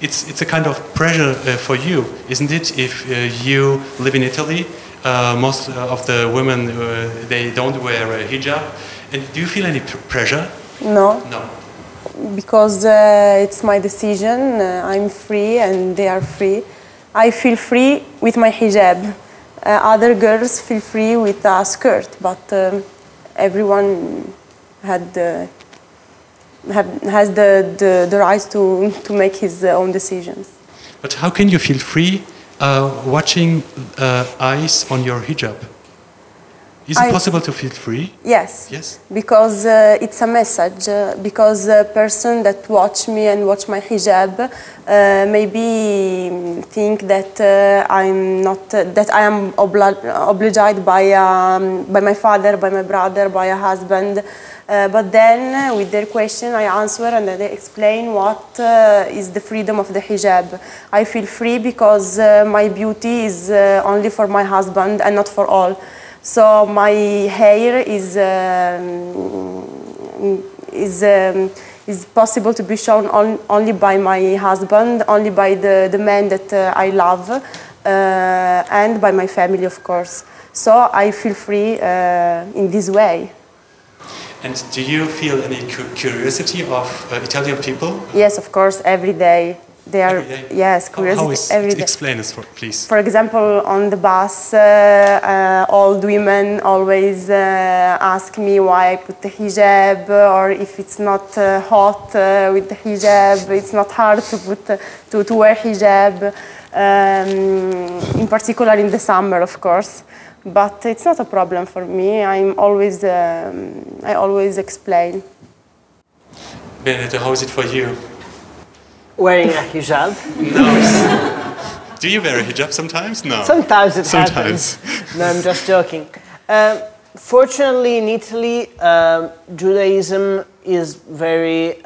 it's a kind of pressure for you, isn't it? If you live in Italy, most of the women they don't wear a hijab. And do you feel any pressure? No. No. Because it's my decision. I'm free and they are free. I feel free with my hijab. Other girls feel free with a skirt, but everyone has the right to make his own decisions. But how can you feel free watching eyes on your hijab? Is it possible to feel free? Yes. Yes. Because it's a message. Because a person that watch me and watch my hijab maybe think that I'm not that I am obliged by my father, by my brother, by a husband. But then with their question I answer and they explain what is the freedom of the hijab. I feel free because my beauty is only for my husband and not for all. So my hair is possible to be shown only by my husband, only by the man that I love, and by my family, of course. So I feel free in this way. And do you feel any curiosity of Italian people? Yes, of course, every day. They are, every day? Yes, curiosity every day. Explain this, please. For example, on the bus, old women always ask me why I put the hijab, or if it's not hot with the hijab, it's not hard to wear hijab, in particular in the summer, of course. But it's not a problem for me. I always explain. Benedetto, how is it for you? Wearing a hijab? No. Do you wear a hijab sometimes? No. Sometimes it happens. No, I'm just joking. Fortunately, in Italy, Judaism is very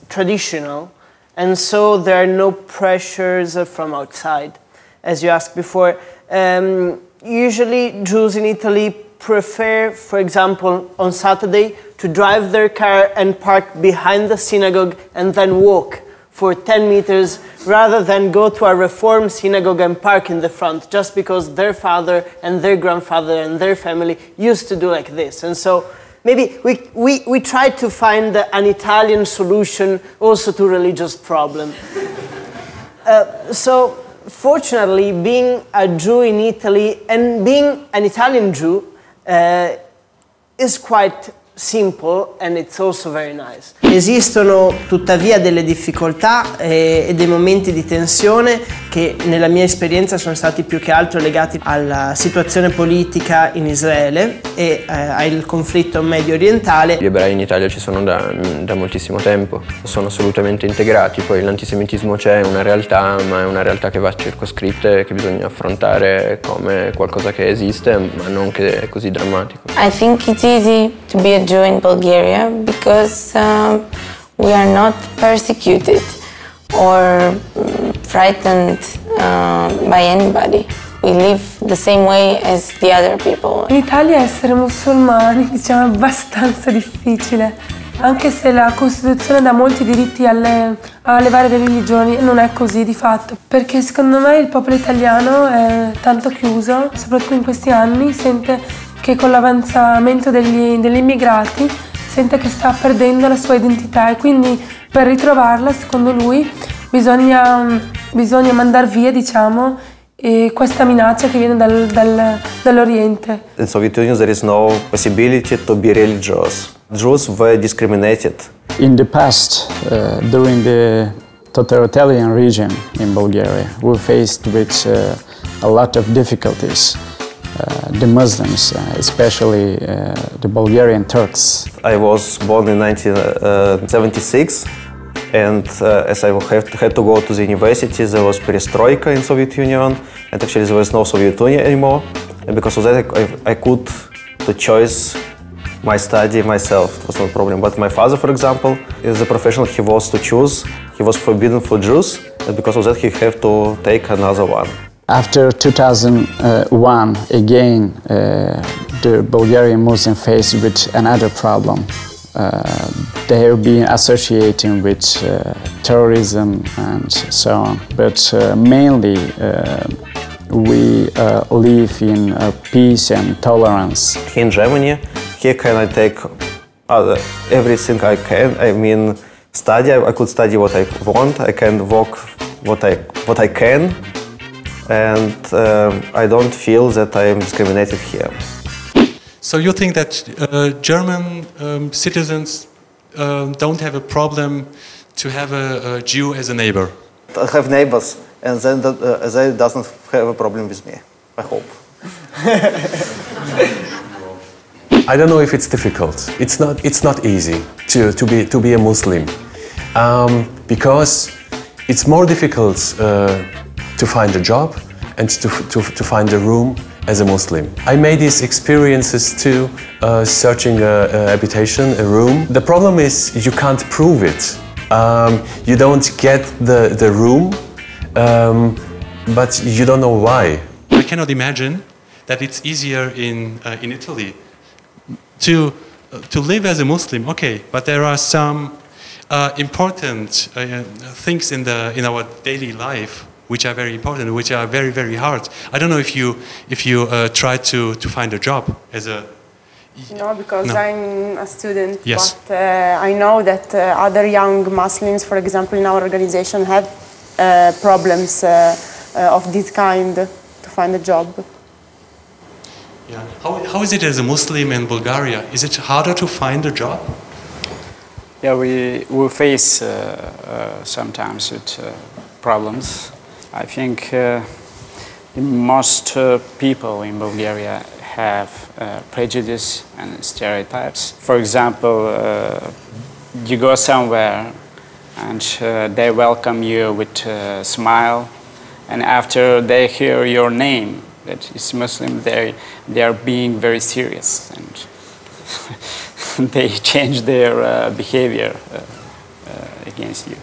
traditional, and so there are no pressures from outside. As you asked before, usually Jews in Italy prefer, for example, on Saturday, to drive their car and park behind the synagogue and then walk for 10 meters rather than go to a Reform synagogue and park in the front, just because their father and their grandfather and their family used to do like this. And so maybe we try to find an Italian solution also to religious problem. So fortunately, being a Jew in Italy and being an Italian Jew is quite simple, and it's also very nice. Esistono tuttavia delle difficoltà e dei momenti di tensione che nella mia esperienza sono stati più che altro legati alla situazione politica in Israele e al conflitto medio orientale. Gli ebrei in Italia ci sono da moltissimo tempo, sono assolutamente integrati, poi l'antisemitismo c'è, è una realtà, ma è una realtà che va circoscritta e che bisogna affrontare come qualcosa che esiste, ma non che è così drammatico. I think it's easy to be a Jew in Bulgaria because we are not persecuted or frightened by anybody. We live the same way as the other people. In Italia essere musulmani, diciamo, è abbastanza difficile, anche se la Costituzione dà molti diritti alle varie religioni, non è così di fatto, perché secondo me il popolo italiano è tanto chiuso, soprattutto in questi anni, sente che con l'avanzamento degli immigrati sente che sta perdendo la sua identità e quindi per ritrovarla, secondo lui, bisogna mandar via, diciamo, questa minaccia che viene dall'Oriente. In Soviet Union there is no possibility to be religious. Jews were discriminated. In the past, during the totalitarian regime in Bulgaria, we were faced with a lot of difficulties. The Muslims, especially the Bulgarian Turks. I was born in 1976, and as I had to go to the university, there was perestroika in Soviet Union, and actually there was no Soviet Union anymore. And because of that, I could choose my study myself. It was no problem. But my father, for example, is a professional. He was to choose. He was forbidden for Jews, and because of that, he had to take another one. After 2001, again, the Bulgarian Muslim faced with another problem. they have been associating with terrorism and so on. But mainly we live in peace and tolerance. Here in Germany, here can I take everything I can. I mean, study. I could study what I want. I can work what I can, and I don't feel that I am discriminated here. So you think that German citizens don't have a problem to have a Jew as a neighbor? I have neighbors, and then they doesn't have a problem with me. I hope. I don't know if it's difficult. It's not easy to be a Muslim, because it's more difficult to find a job and to find a room as a Muslim. I made these experiences too, searching a habitation, a room. The problem is you can't prove it. You don't get the room, but you don't know why. I cannot imagine that it's easier in Italy to live as a Muslim. Okay, but there are some important things in our daily life which are very important, which are very, very hard. I don't know if you try to find a job as a... No, because No. I'm a student, Yes. but I know that other young Muslims, for example, in our organization have problems of this kind to find a job. Yeah. How is it as a Muslim in Bulgaria? Is it harder to find a job? Yeah, we face sometimes with problems. I think most people in Bulgaria have prejudice and stereotypes. For example, you go somewhere and they welcome you with a smile, and after they hear your name, that is Muslim, they are being very serious, and they change their behavior against you.